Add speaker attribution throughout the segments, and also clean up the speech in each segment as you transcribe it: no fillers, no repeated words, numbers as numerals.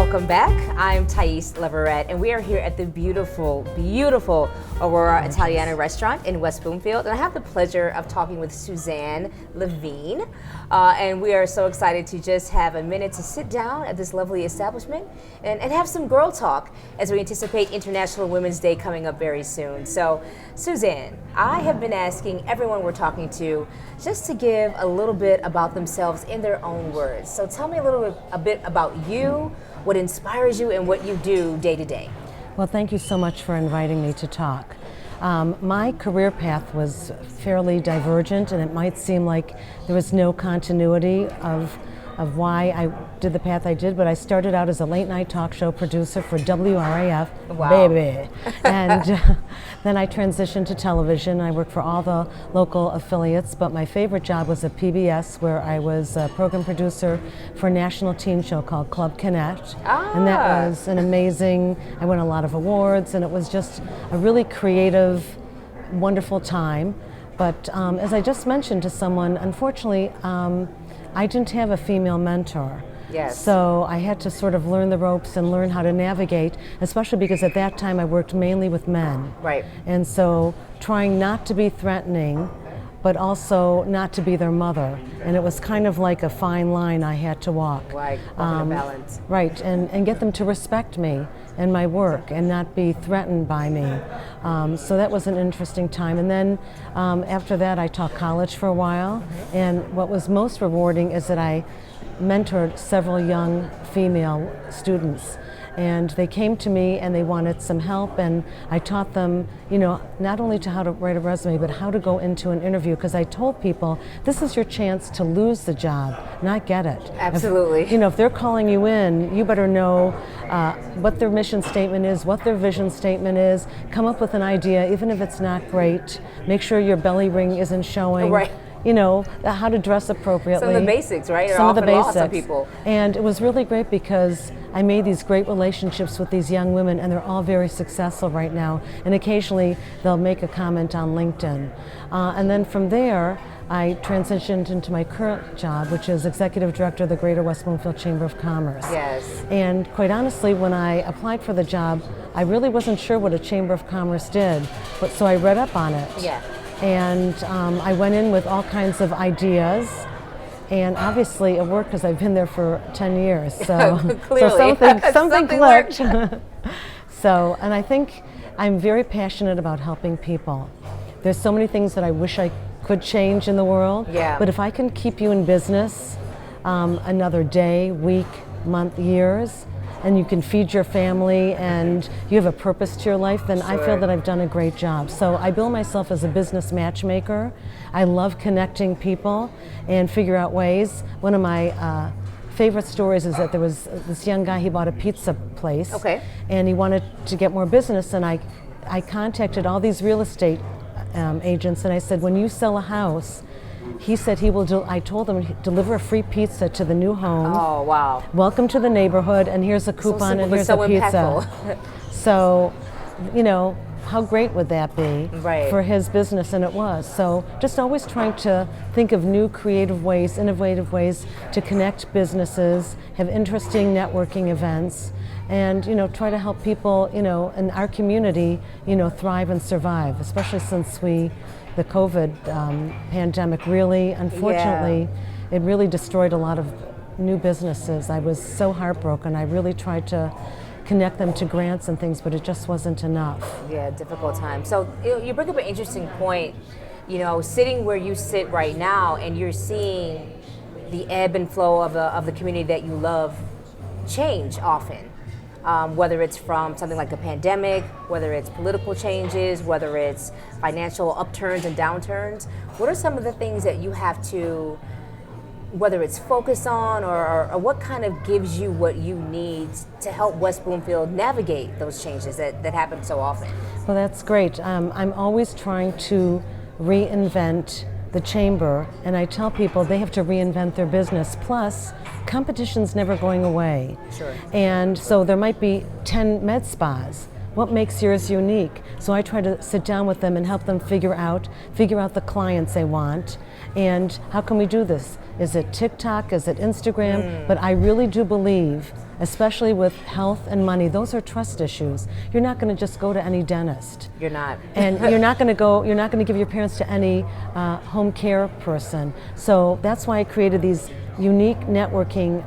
Speaker 1: Welcome back. I'm Tieast Leverett, and we are here at the beautiful, beautiful Aurora Italiana restaurant in West Bloomfield. And I have the pleasure of talking with Suzanne Levine. And we are so excited to just have a minute to sit down at this lovely establishment and have some girl talk as we anticipate International Women's Day coming up very soon. So, Suzanne, I have been asking everyone we're talking to just to give a little bit about themselves in their own words. So tell me a bit about you, what inspires you, and what you do day to day.
Speaker 2: Well, thank you so much for inviting me to talk. My career path was fairly divergent, and it might seem like there was no continuity of why I did the path I did, but I started out as a late night talk show producer for WRAF,
Speaker 1: Wow.
Speaker 2: baby. And then I transitioned to television. I worked for all the local affiliates, but my favorite job was at PBS, where I was a program producer for a national teen show called Club Connect. And that was an amazing, I won a lot of awards, and it was just a really creative, wonderful time. But as I just mentioned to someone, unfortunately, I didn't have a female mentor.
Speaker 1: Yes.
Speaker 2: So I had to sort of learn the ropes and learn how to navigate, especially because at that time I worked mainly with men.
Speaker 1: Right.
Speaker 2: And so trying not to be threatening, but also not to be their mother. And it was kind of like a fine line I had to walk.
Speaker 1: Right, walking a balance.
Speaker 2: Right, and get them to respect me and my work and not be threatened by me. So that was an interesting time. And then after that I taught college for a while. And what was most rewarding is that I mentored several young female students. And they came to me and they wanted some help, and I taught them, you know, not only to how to write a resume, but how to go into an interview, because I told people, this is your chance to lose the job, not get it.
Speaker 1: Absolutely.
Speaker 2: If they're calling you in, you better know what their mission statement is, what their vision statement is, come up with an idea, even if it's not great. Make sure your belly ring isn't showing.
Speaker 1: Right.
Speaker 2: How to dress appropriately.
Speaker 1: Some of the basics, right?
Speaker 2: Some of the basics.
Speaker 1: Lost on people.
Speaker 2: And it was really great because I made these great relationships with these young women, and they're all very successful right now. And occasionally they'll make a comment on LinkedIn. And then from there, I transitioned into my current job, which is Executive Director of the Greater West Bloomfield Chamber of Commerce.
Speaker 1: Yes.
Speaker 2: And quite honestly, when I applied for the job, I really wasn't sure what a Chamber of Commerce did, so I read up on it.
Speaker 1: Yeah.
Speaker 2: And I went in with all kinds of ideas, and obviously it worked because I've been there for 10 years. So,
Speaker 1: Clearly.
Speaker 2: something clicked. So, and I think I'm very passionate about helping people. There's so many things that I wish I could change in the world.
Speaker 1: Yeah.
Speaker 2: But if I can keep you in business another day, week, month, years, and you can feed your family and you have a purpose to your life, then I feel that I've done a great job. So I bill myself as a business matchmaker. I love connecting people and figure out ways. One of my favorite stories is that there was this young guy, he bought a pizza place.
Speaker 1: Okay.
Speaker 2: And he wanted to get more business, and I contacted all these real estate agents, and I said, when you sell a house, he said he will I told him, deliver a free pizza to the new home.
Speaker 1: Oh, wow.
Speaker 2: Welcome to the neighborhood, and here's a coupon, and here's a pizza.
Speaker 1: Impactful.
Speaker 2: So, how great would that be for his business? And it was. So just always trying to think of new creative ways, innovative ways to connect businesses, have interesting networking events, and try to help people in our community thrive and survive, especially since the COVID pandemic really, unfortunately, it really destroyed a lot of new businesses. I was so heartbroken. I really tried to connect them to grants and things, but it just wasn't enough.
Speaker 1: Yeah, difficult time. So you bring up an interesting point, sitting where you sit right now, and you're seeing the ebb and flow of the community that you love change often. Whether it's from something like a pandemic, whether it's political changes, whether it's financial upturns and downturns. What are some of the things that you have to, whether it's focus on or what kind of gives you what you need to help West Bloomfield navigate those changes that happen so often?
Speaker 2: Well, that's great. I'm always trying to reinvent the chamber, and I tell people they have to reinvent their business. Plus, competition's never going away.
Speaker 1: Sure.
Speaker 2: And so there might be 10 med spas. What makes yours unique? So I try to sit down with them and help them figure out the clients they want, and how can we do this? Is it TikTok? Is it Instagram? But I really do believe, especially with health and money, those are trust issues. You're not going to just go to any dentist.
Speaker 1: You're not.
Speaker 2: And you're not going to give your parents to any home care person. So that's why I created these unique networking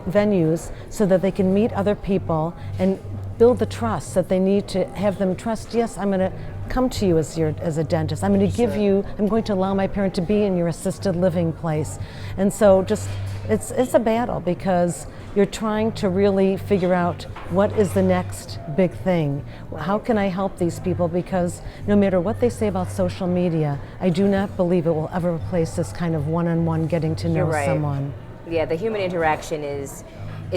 Speaker 2: venues so that they can meet other people and build the trust that they need to have them trust, yes, I'm going to come to you as a dentist. I'm going to I'm going to allow my parent to be in your assisted living place. And so just, it's a battle because you're trying to really figure out what is the next big thing. How can I help these people? Because no matter what they say about social media, I do not believe it will ever replace this kind of one-on-one getting to know someone.
Speaker 1: Yeah, the human interaction is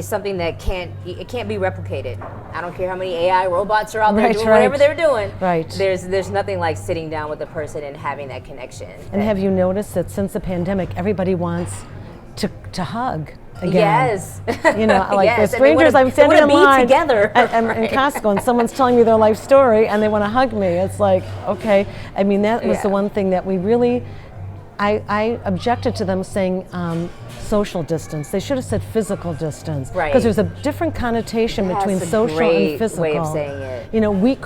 Speaker 1: something that can't be replicated. I don't care how many AI robots are out there doing whatever they're doing.
Speaker 2: Right.
Speaker 1: There's nothing like sitting down with a person and having that connection.
Speaker 2: And have you noticed that since the pandemic, everybody wants to hug again?
Speaker 1: Yes.
Speaker 2: You know, like the strangers I'm standing in line
Speaker 1: together.
Speaker 2: in Costco and someone's telling me their life story and they want to hug me. It's like, okay. I mean, that was the one thing that we really, I objected to them saying social distance. They should have said physical distance.
Speaker 1: Right.
Speaker 2: Because there's a different connotation between social and physical.
Speaker 1: Way of saying it.
Speaker 2: You know, we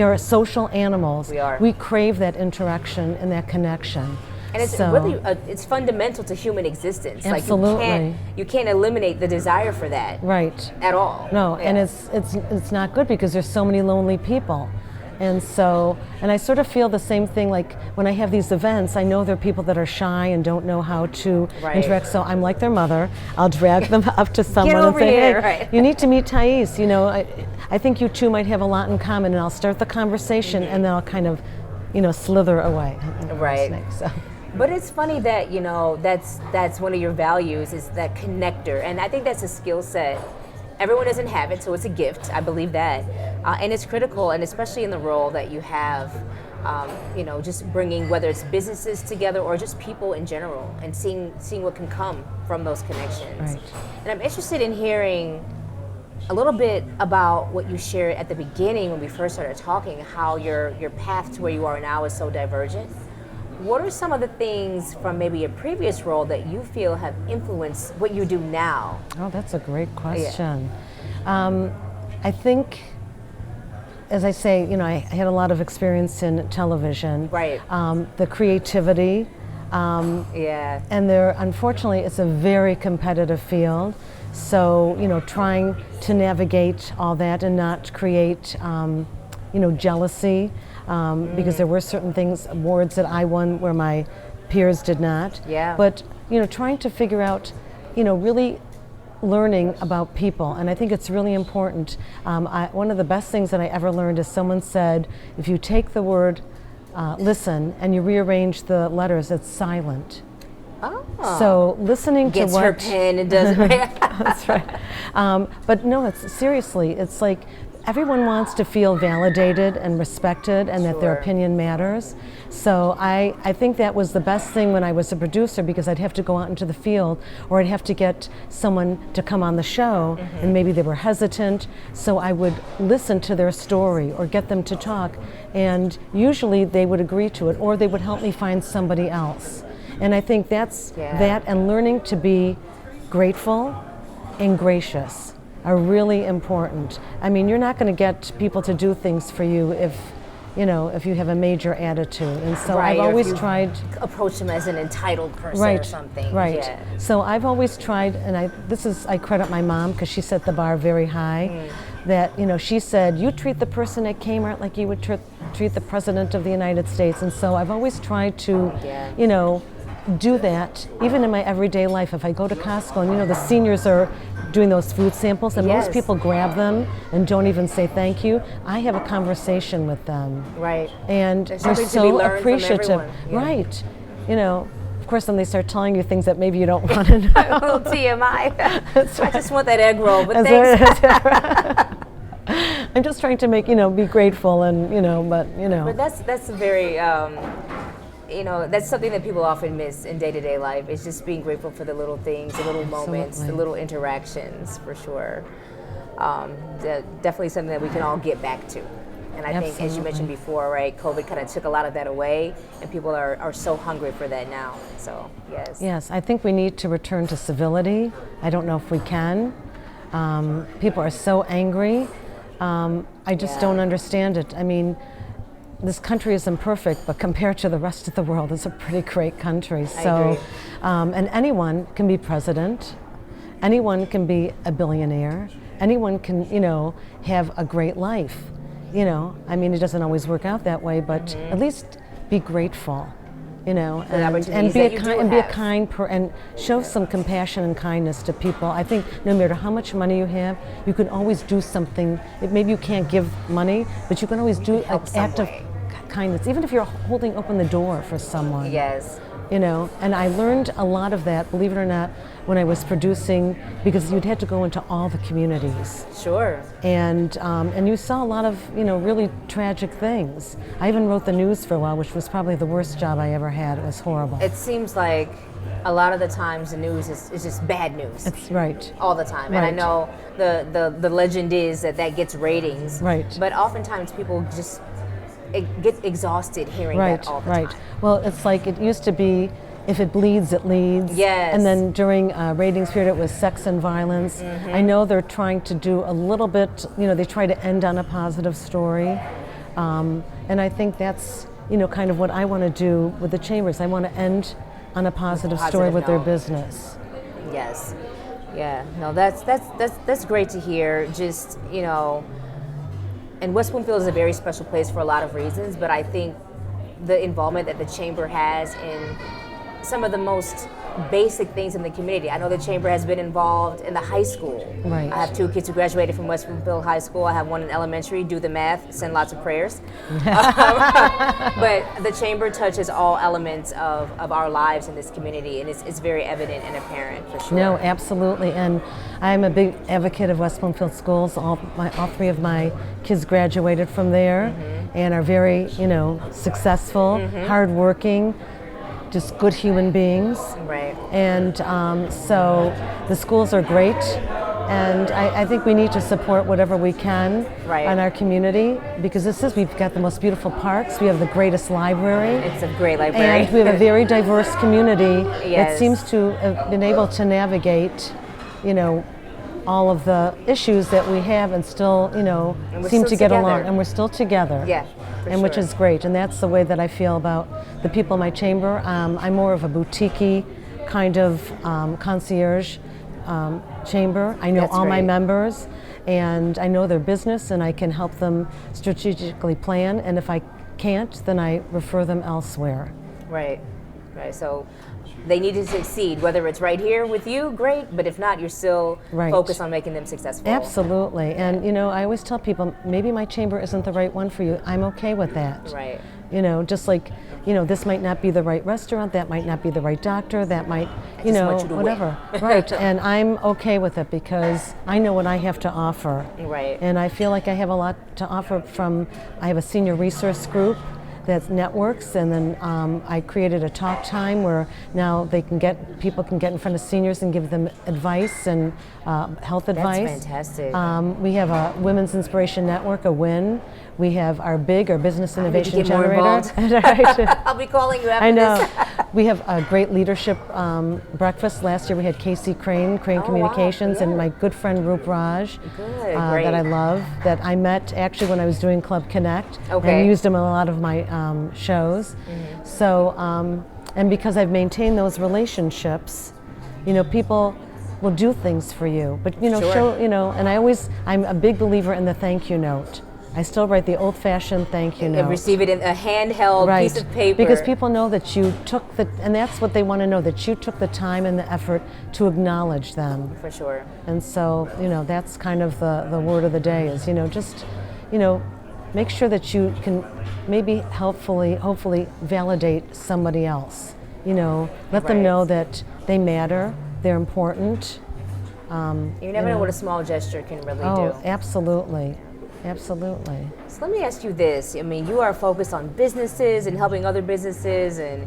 Speaker 2: are social animals.
Speaker 1: We are.
Speaker 2: We crave that interaction and that connection.
Speaker 1: And it's really, it's fundamental to human existence.
Speaker 2: Absolutely.
Speaker 1: Like you can't eliminate the desire for that.
Speaker 2: Right.
Speaker 1: At all.
Speaker 2: No, and it's not good because there's so many lonely people. And so, and I sort of feel the same thing like when I have these events, I know there are people that are shy and don't know how to interact, so I'm like their mother. I'll drag them up to someone and say, hey, you need to meet Tieast. You know, I think you two might have a lot in common, and I'll start the conversation and then I'll kind of, you know, slither away.
Speaker 1: Right.
Speaker 2: So.
Speaker 1: But it's funny that, you know, that's one of your values is that connector, and I think that's a skill set. Everyone doesn't have it, so it's a gift. I believe that, and it's critical, and especially in the role that you have, you know, just bringing whether it's businesses together or just people in general, and seeing what can come from those connections.
Speaker 2: Right.
Speaker 1: And I'm interested in hearing a little bit about what you shared at the beginning when we first started talking, how your path to where you are now is so divergent. What are some of the things from maybe a previous role that you feel have influenced what you do now?
Speaker 2: Oh, that's a great question. I think, as I say, you know, I had a lot of experience in television.
Speaker 1: Right.
Speaker 2: The creativity. And there, unfortunately, it's a very competitive field. So, you know, trying to navigate all that and not create, you know, jealousy. Because there were certain things, awards that I won where my peers did not.
Speaker 1: Yeah.
Speaker 2: But, you know, trying to figure out, you know, really learning about people. And I think it's really important. One of the best things that I ever learned is someone said, if you take the word listen and you rearrange the letters, it's silent.
Speaker 1: Oh.
Speaker 2: So listening
Speaker 1: Gets
Speaker 2: to what...
Speaker 1: her pen and does it.
Speaker 2: That's right. But no, it's seriously, it's like, everyone wants to feel validated and respected and that their opinion matters. So I think that was the best thing when I was a producer because I'd have to go out into the field or I'd have to get someone to come on the show and maybe they were hesitant. So I would listen to their story or get them to talk and usually they would agree to it or they would help me find somebody else. And I think that's that and learning to be grateful and gracious are really important. I mean, you're not going to get people to do things for you if, you know, if you have a major attitude. And so I've always tried
Speaker 1: approach them as an entitled person or something.
Speaker 2: Right.
Speaker 1: Yeah.
Speaker 2: So I've always tried, and I credit my mom because she set the bar very high. That, you know, she said, you treat the person at Kmart like you would treat the President of the United States. And so I've always tried to, you know, do that even in my everyday life. If I go to Costco and, you know, the seniors are doing those food samples and most people grab them and don't even say thank you, I have a conversation with them.
Speaker 1: Right.
Speaker 2: And they're so appreciative. Right. You know, of course, then they start telling you things that maybe you don't want to know.
Speaker 1: A little TMI. That's right. I just want that egg roll, but thanks.
Speaker 2: I'm just trying to make, you know, be grateful and, you know, but, you know.
Speaker 1: But that's a very, you know, that's something that people often miss in day-to-day life. It's just being grateful for the little things, the little moments, the little interactions, for sure. Definitely something that we can all get back to. And I think, as you mentioned before, right, COVID kind of took a lot of that away, and people are so hungry for that now. So, yes.
Speaker 2: Yes, I think we need to return to civility. I don't know if we can. People are so angry. I just don't understand it. I mean, this country is imperfect, but compared to the rest of the world, it's a pretty great country. So, and anyone can be president. Anyone can be a billionaire. Anyone can, have a great life. I mean, it doesn't always work out that way, but at least be grateful, and be a kind and show some compassion and kindness to people. I think no matter how much money you have, you can always do something. Maybe you can't give money, but you can always do an act of kindness, even if you're holding open the door for someone.
Speaker 1: Yes.
Speaker 2: And I learned a lot of that, believe it or not, when I was producing, because you'd had to go into all the communities.
Speaker 1: Sure.
Speaker 2: And you saw a lot of, really tragic things. I even wrote the news for a while, which was probably the worst job I ever had. It was horrible.
Speaker 1: It seems like a lot of the times the news is just bad news.
Speaker 2: That's right.
Speaker 1: All the time.
Speaker 2: Right.
Speaker 1: And I know the legend is that gets ratings.
Speaker 2: Right.
Speaker 1: But oftentimes people just get exhausted hearing that all the time.
Speaker 2: Well, it's like it used to be, if it bleeds, it leads.
Speaker 1: Yes.
Speaker 2: And then during ratings period, it was sex and violence. I know they're trying to do a little bit, they try to end on a positive story. And I think that's, kind of what I want to do with the chambers. I want to end on a positive story with their business.
Speaker 1: Yes. Yeah. No, that's great to hear. Just, and West Bloomfield is a very special place for a lot of reasons, but I think the involvement that the Chamber has in some of the most basic things in the community. I know the Chamber has been involved in the high school.
Speaker 2: Right.
Speaker 1: I have 2 kids who graduated from West Bloomfield High School. I have one in elementary. Do the math, send lots of prayers. But the Chamber touches all elements of our lives in this community, and it's very evident and apparent for sure.
Speaker 2: No, absolutely. And I'm a big advocate of West Bloomfield schools. All 3 of my kids graduated from there and are very, successful, hardworking, just good human beings.
Speaker 1: Right.
Speaker 2: And so the schools are great, and I think we need to support whatever we can in our community, because we've got the most beautiful parks, we have the greatest library.
Speaker 1: It's a great library.
Speaker 2: And we have a very diverse community
Speaker 1: Yes.
Speaker 2: that seems to have been able to navigate, all of the issues that we have and still, seem to get along. And we're still together.
Speaker 1: Yeah.
Speaker 2: And which is great, and that's the way that I feel about the people in my chamber. I'm more of a boutique-y kind of concierge chamber. I know
Speaker 1: That's
Speaker 2: all my
Speaker 1: great.
Speaker 2: members, and I know their business, and I can help them strategically plan, and if I can't, then I refer them elsewhere.
Speaker 1: Right. So they need to succeed, whether it's right here with you, great, but if not, you're still focused on making them successful.
Speaker 2: Absolutely. And I always tell people, maybe my chamber isn't the right one for you. I'm okay with that.
Speaker 1: Right.
Speaker 2: Just like, this might not be the right restaurant, that might not be the right doctor, that might, whatever. Right. And I'm okay with it because I know what I have to offer.
Speaker 1: Right.
Speaker 2: And I feel like I have a lot to offer I have a senior resource group that networks, and then I created a talk time where now people can get in front of seniors and give them advice and health advice.
Speaker 1: That's fantastic.
Speaker 2: We have a Women's Inspiration Network, a WIN. We have our Business Innovation Generator.
Speaker 1: I'll be calling you after
Speaker 2: I know.
Speaker 1: this.
Speaker 2: We have a great leadership breakfast. Last year we had Casey Crane Communications, and my good friend Roop Raj, that I love, that I met actually when I was doing Club Connect, and used him in a lot of my shows. So, and because I've maintained those relationships, people will do things for you. But show, and I'm a big believer in the thank you note. I still write the old-fashioned thank you note.
Speaker 1: And receive it in a handheld piece of paper.
Speaker 2: Because people know that you took and that's what they want to know, that you took the time and the effort to acknowledge them.
Speaker 1: For sure.
Speaker 2: And so, that's kind of the word of the day is, just, make sure that you can maybe hopefully validate somebody else. Let them know that they matter, they're important.
Speaker 1: You never know what a small gesture can really do.
Speaker 2: Oh, absolutely. Absolutely.
Speaker 1: So let me ask you this. I mean, you are focused on businesses and helping other businesses and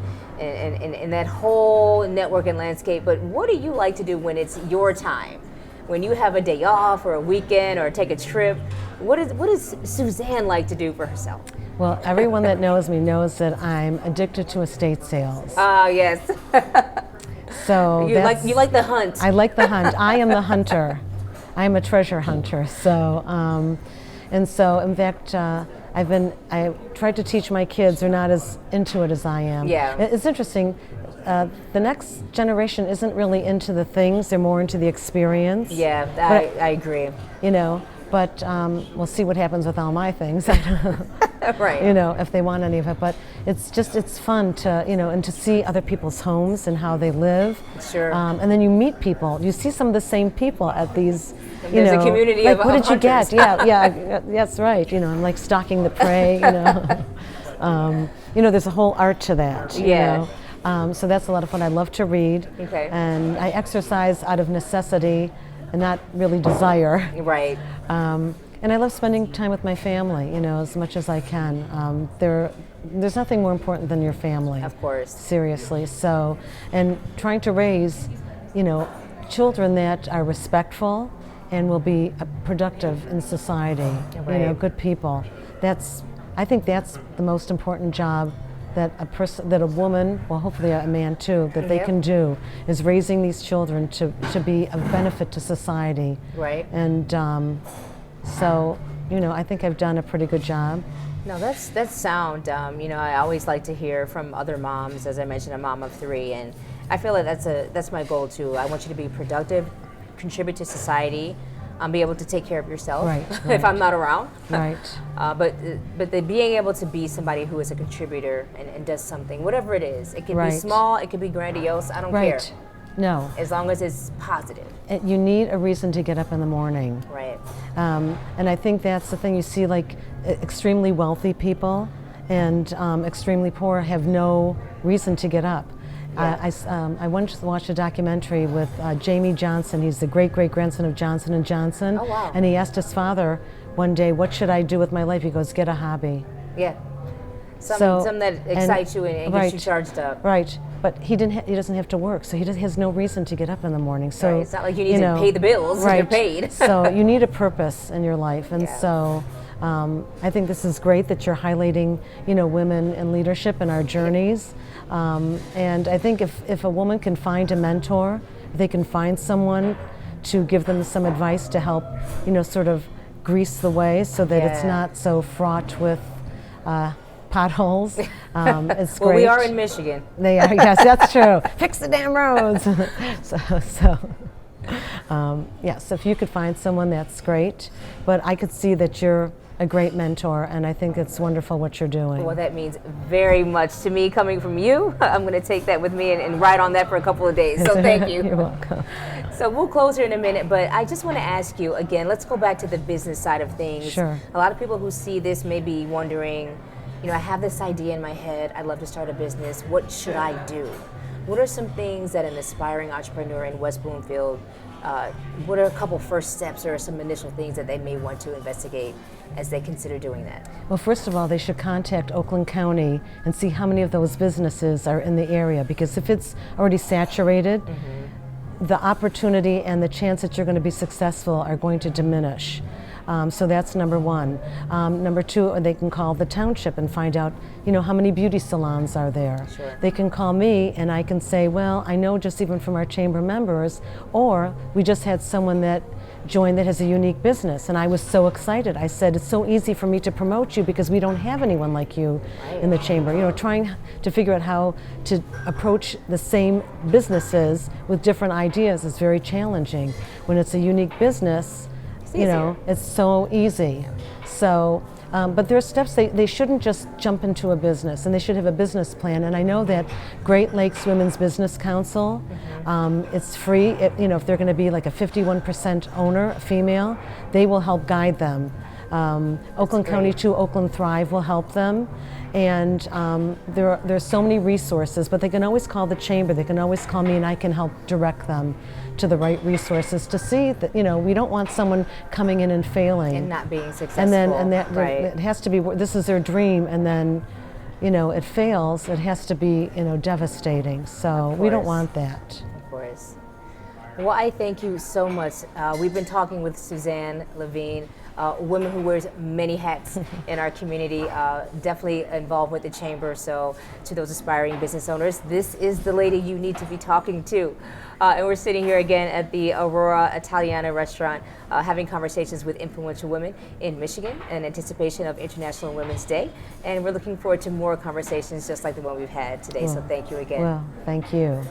Speaker 1: that whole network and landscape, but what do you like to do when it's your time? when you have a day off or a weekend or take a trip, what does Suzanne like to do for herself?
Speaker 2: Well, everyone that knows me knows that I'm addicted to estate sales.
Speaker 1: Ah, yes.
Speaker 2: So
Speaker 1: you like the hunt.
Speaker 2: I like the hunt. I am the hunter. I am a treasure hunter. So, and so in fact, I tried to teach my kids. They're not as into it as I am.
Speaker 1: Yeah.
Speaker 2: It's interesting. The next generation isn't really into the things. They're more into the experience.
Speaker 1: Yeah, I agree.
Speaker 2: You know, but we'll see what happens with all my things.
Speaker 1: Right.
Speaker 2: You know, if they want any of it. But it's fun to, you know, and to see other people's homes and how they live.
Speaker 1: Sure.
Speaker 2: And then you meet people. You see some of the same people at these,
Speaker 1: There's a community
Speaker 2: like,
Speaker 1: of
Speaker 2: what did you
Speaker 1: hunters.
Speaker 2: get? Yeah, that's right. You know, I'm like stalking the prey, you know. You know, there's a whole art to that. You know? So that's a lot of fun. I love to read.
Speaker 1: Okay.
Speaker 2: And I exercise out of necessity and not really desire.
Speaker 1: Right.
Speaker 2: And I love spending time with my family, you know, as much as I can. There's nothing more important than your family.
Speaker 1: Of course.
Speaker 2: Seriously. So, and trying to raise, you know, children that are respectful and will be productive in society.
Speaker 1: Right.
Speaker 2: You know, good people. I think that's the most important job that a woman, well, hopefully a man too, that they can do, is raising these children to be of benefit to society.
Speaker 1: Right.
Speaker 2: And so, you know, I think I've done a pretty good job.
Speaker 1: No, that's sound. You know, I always like to hear from other moms. As I mentioned, a mom of 3, and I feel like that's my goal too. I want you to be productive, contribute to society, be able to take care of yourself if I'm not around.
Speaker 2: Right.
Speaker 1: But being able to be somebody who is a contributor and does something, whatever it is. It can be small, it can be grandiose. I don't care.
Speaker 2: No.
Speaker 1: As long as it's positive.
Speaker 2: You need a reason to get up in the morning.
Speaker 1: Right.
Speaker 2: And I think that's the thing. You see, like, extremely wealthy people and extremely poor have no reason to get up. Yeah. I once watched a documentary with Jamie Johnson. He's the great-great-grandson of Johnson & Johnson.
Speaker 1: Oh, wow.
Speaker 2: And he asked his father one day, what should I do with my life? He goes, get a hobby.
Speaker 1: Yeah. Something that excites you and gets you charged up.
Speaker 2: Right. But he doesn't have to work, so he has no reason to get up in the morning. So
Speaker 1: right. It's not like you need to pay the bills. Right. You're paid.
Speaker 2: So you need a purpose in your life, and so I think this is great that you're highlighting, you know, women in leadership and our journeys. And I think if a woman can find a mentor, if they can find someone to give them some advice to help, you know, sort of grease the way so that it's not so fraught with potholes. It's great.
Speaker 1: Well, we are in Michigan.
Speaker 2: They are, yes, that's true. Fix the damn roads. So if you could find someone, that's great. But I could see that you're a great mentor, and I think it's wonderful what you're doing.
Speaker 1: Well, that means very much to me coming from you. I'm going to take that with me and ride on that for a couple of days. So thank you.
Speaker 2: You're welcome.
Speaker 1: So we'll close here in a minute, but I just want to ask you again, let's go back to the business side of things.
Speaker 2: Sure.
Speaker 1: A lot of people who see this may be wondering, you know, I have this idea in my head, I'd love to start a business, what should I do? What are some things that an aspiring entrepreneur in West Bloomfield, what are a couple first steps or some initial things that they may want to investigate as they consider doing that?
Speaker 2: Well, first of all, they should contact Oakland County and see how many of those businesses are in the area, because if it's already saturated, the opportunity and the chance that you're going to be successful are going to diminish. So that's number one. Number two, they can call the township and find out, you know, how many beauty salons are there.
Speaker 1: Sure.
Speaker 2: They can call me and I can say, well, I know just even from our chamber members, or we just had someone that joined that has a unique business, and I was so excited. I said, it's so easy for me to promote you because we don't have anyone like you in the chamber. You know, trying to figure out how to approach the same businesses with different ideas is very challenging. When it's a unique business, you know, it's so easy. So, but there are steps. They shouldn't just jump into a business, and they should have a business plan. And I know that Great Lakes Women's Business Council, it's free. You know, if they're going to be like a 51% owner, a female, they will help guide them. Oakland County 2, Oakland Thrive will help them. And there's so many resources, but they can always call the chamber. They can always call me, and I can help direct them to the right resources to see that, you know, we don't want someone coming in and failing
Speaker 1: and not being successful.
Speaker 2: And that it has to be, this is their dream, and then, you know, it fails. It has to be, you know, devastating. So we don't want that.
Speaker 1: Of course. Well, I thank you so much. We've been talking with Suzanne Levine, a woman who wears many hats in our community, definitely involved with the chamber. So to those aspiring business owners, this is the lady you need to be talking to. And we're sitting here again at the Aurora Italiana restaurant, having conversations with influential women in Michigan in anticipation of International Women's Day. And we're looking forward to more conversations just like the one we've had today. So thank you again.
Speaker 2: Well, thank you.